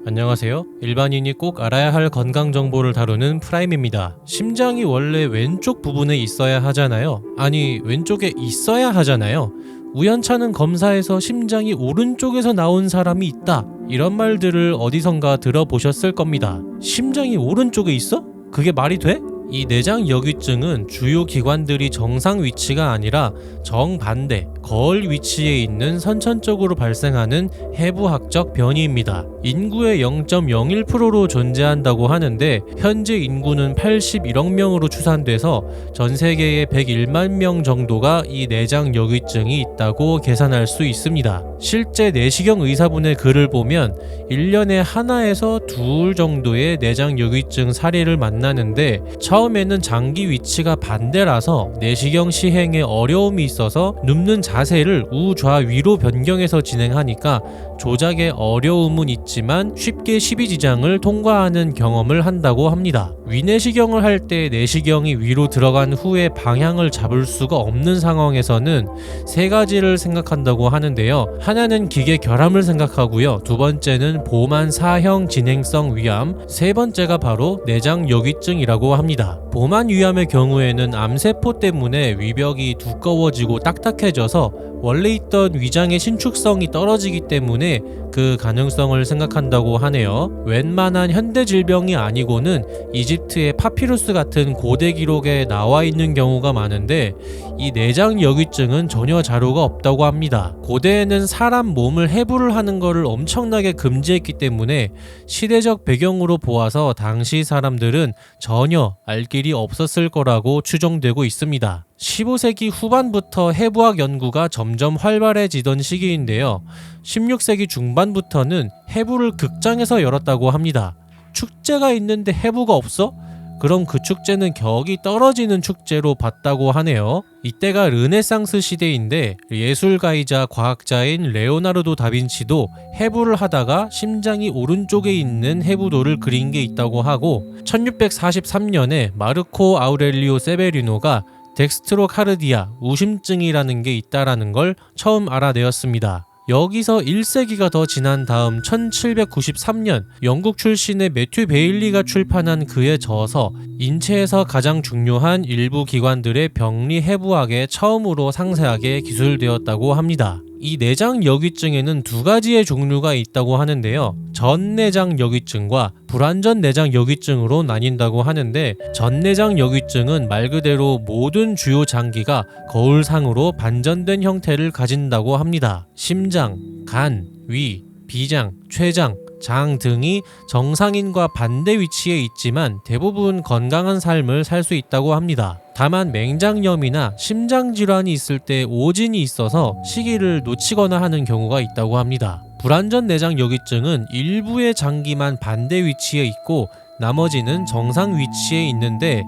안녕하세요. 일반인이 꼭 알아야 할 건강 정보를 다루는 프라임입니다. 심장이 원래 왼쪽 부분에 있어야 하잖아요. 아니, 왼쪽에 있어야 하잖아요. 우연찮은 검사에서 심장이 오른쪽에서 나온 사람이 있다, 이런 말들을 어디선가 들어보셨을 겁니다. 심장이 오른쪽에 있어? 그게 말이 돼? 이 내장여귀증은 주요 기관들이 정상 위치가 아니라 정반대, 거울 위치에 있는 선천적으로 발생하는 해부학적 변이입니다. 인구의 0.01%로 존재한다고 하는데 현재 인구는 81억 명으로 추산돼서 전 세계에 101만 명 정도가 이 내장여귀증이 있다고 계산할 수 있습니다. 실제 내시경 의사분의 글을 보면 1년에 하나에서 둘 정도의 내장여귀증 사례를 만나는데 처음에는 장기 위치가 반대라서 내시경 시행에 어려움이 있어서 눕는 자세를 우좌위로 변경해서 진행하니까 조작에 어려움은 있지만 쉽게 십이지장을 통과하는 경험을 한다고 합니다. 위내시경을 할 때 내시경이 위로 들어간 후에 방향을 잡을 수가 없는 상황에서는 세 가지를 생각한다고 하는데요. 하나는 기계 결함을 생각하고요. 두 번째는 보만 사형 진행성 위암, 세 번째가 바로 내장여귀증이라고 합니다. 보만 위암의 경우에는 암세포 때문에 위벽이 두꺼워지고 딱딱해져서 원래 있던 위장의 신축성이 떨어지기 때문에 그 가능성을 생각한다고 하네요. 웬만한 현대 질병이 아니고는 이집트의 파피루스 같은 고대 기록에 나와 있는 경우가 많은데 이 내장여귀증은 전혀 자료가 없다고 합니다. 고대에는 사람 몸을 해부를 하는 것을 엄청나게 금지했기 때문에 시대적 배경으로 보아서 당시 사람들은 전혀 알 길이 없었을 거라고 추정되고 있습니다. 15세기 후반부터 해부학 연구가 점점 활발해지던 시기인데요. 16세기 중반부터는 해부를 극장에서 열었다고 합니다. 축제가 있는데 해부가 없어? 그럼 그 축제는 격이 떨어지는 축제로 봤다고 하네요. 이때가 르네상스 시대인데 예술가이자 과학자인 레오나르도 다빈치도 해부를 하다가 심장이 오른쪽에 있는 해부도를 그린 게 있다고 하고 1643년에 마르코 아우렐리오 세베리노가 덱스트로카르디아, 우심증이라는 게 있다라는 걸 처음 알아내었습니다. 여기서 1세기가 더 지난 다음 1793년 영국 출신의 매튜 베일리가 출판한 그의 저서 인체에서 가장 중요한 일부 기관들의 병리 해부학에 처음으로 상세하게 기술되었다고 합니다. 이 내장여귀증에는 두 가지의 종류가 있다고 하는데요. 전내장여귀증과 불완전 내장여귀증으로 나뉜다고 하는데 전내장여귀증은 말 그대로 모든 주요 장기가 거울상으로 반전된 형태를 가진다고 합니다. 심장, 간, 위, 비장, 췌장, 장 등이 정상인과 반대 위치에 있지만 대부분 건강한 삶을 살 수 있다고 합니다. 다만 맹장염이나 심장질환이 있을 때 오진이 있어서 시기를 놓치거나 하는 경우가 있다고 합니다. 불완전 내장여귀증은 일부의 장기만 반대 위치에 있고 나머지는 정상 위치에 있는데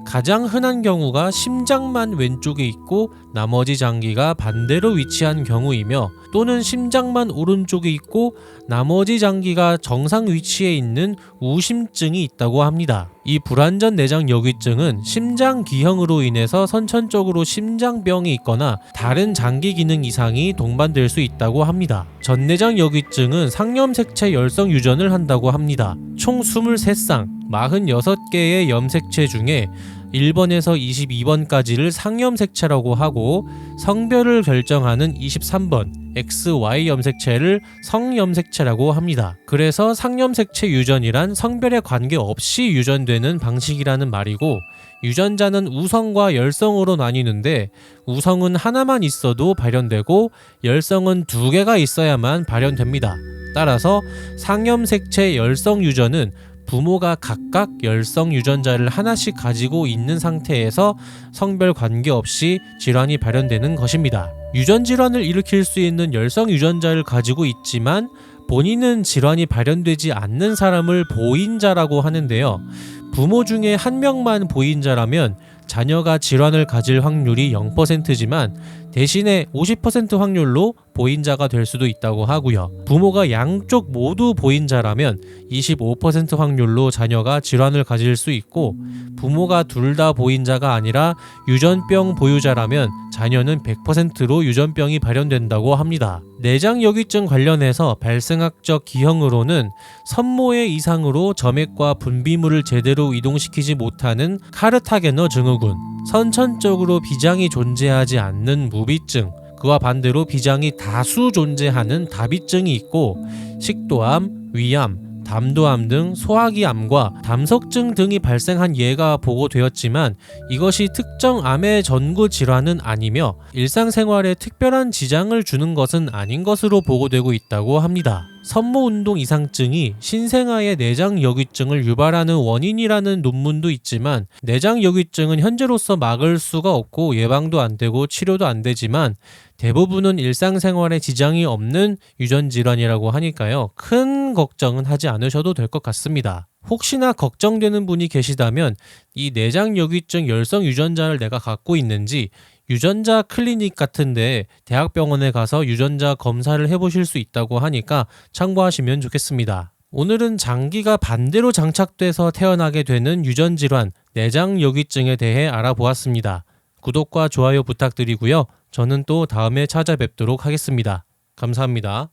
가장 흔한 경우가 심장만 왼쪽에 있고 나머지 장기가 반대로 위치한 경우이며 또는 심장만 오른쪽에 있고 나머지 장기가 정상 위치에 있는 우심증이 있다고 합니다. 이 불완전 내장여귀증은 심장 기형으로 인해서 선천적으로 심장병이 있거나 다른 장기 기능 이상이 동반될 수 있다고 합니다. 전내장여귀증은 상염색체 열성 유전을 한다고 합니다. 총 23쌍, 46개의 염색체 중에 1번에서 22번까지를 상염색체라고 하고 성별을 결정하는 23번 XY 염색체를 성염색체라고 합니다. 그래서 상염색체 유전이란 성별에 관계없이 유전되는 방식이라는 말이고 유전자는 우성과 열성으로 나뉘는데 우성은 하나만 있어도 발현되고 열성은 두 개가 있어야만 발현됩니다. 따라서 상염색체 열성 유전은 부모가 각각 열성 유전자를 하나씩 가지고 있는 상태에서 성별 관계없이 질환이 발현되는 것입니다. 유전 질환을 일으킬 수 있는 열성 유전자를 가지고 있지만 본인은 질환이 발현되지 않는 사람을 보인자라고 하는데요. 부모 중에 한 명만 보인자라면 자녀가 질환을 가질 확률이 0%지만 대신에 50% 확률로 보인자가 될 수도 있다고 하고요. 부모가 양쪽 모두 보인자라면 25% 확률로 자녀가 질환을 가질 수 있고, 부모가 둘 다 보인자가 아니라 유전병 보유자라면 자녀는 100%로 유전병이 발현된다고 합니다. 내장여귀증 관련해서 발생학적 기형으로는 선모의 이상으로 점액과 분비물을 제대로 이동시키지 못하는 카르타게너 증후군, 선천적으로 비장이 존재하지 않는 무비증, 그와 반대로 비장이 다수 존재하는 다비증이 있고, 식도암, 위암, 담도암 등 소화기암과 담석증 등이 발생한 예가 보고되었지만 이것이 특정 암의 전구 질환은 아니며 일상생활에 특별한 지장을 주는 것은 아닌 것으로 보고되고 있다고 합니다. 선모운동 이상증이 신생아의 내장여귀증을 유발하는 원인이라는 논문도 있지만, 내장여귀증은 현재로서 막을 수가 없고 예방도 안 되고 치료도 안 되지만 대부분은 일상생활에 지장이 없는 유전질환이라고 하니까요, 큰 걱정은 하지 않으셔도 될 것 같습니다. 혹시나 걱정되는 분이 계시다면 이 내장여귀증 열성 유전자를 내가 갖고 있는지 유전자 클리닉 같은데 대학병원에 가서 유전자 검사를 해보실 수 있다고 하니까 참고하시면 좋겠습니다. 오늘은 장기가 반대로 장착돼서 태어나게 되는 유전질환 내장여귀증에 대해 알아보았습니다. 구독과 좋아요 부탁드리고요. 저는 또 다음에 찾아뵙도록 하겠습니다. 감사합니다.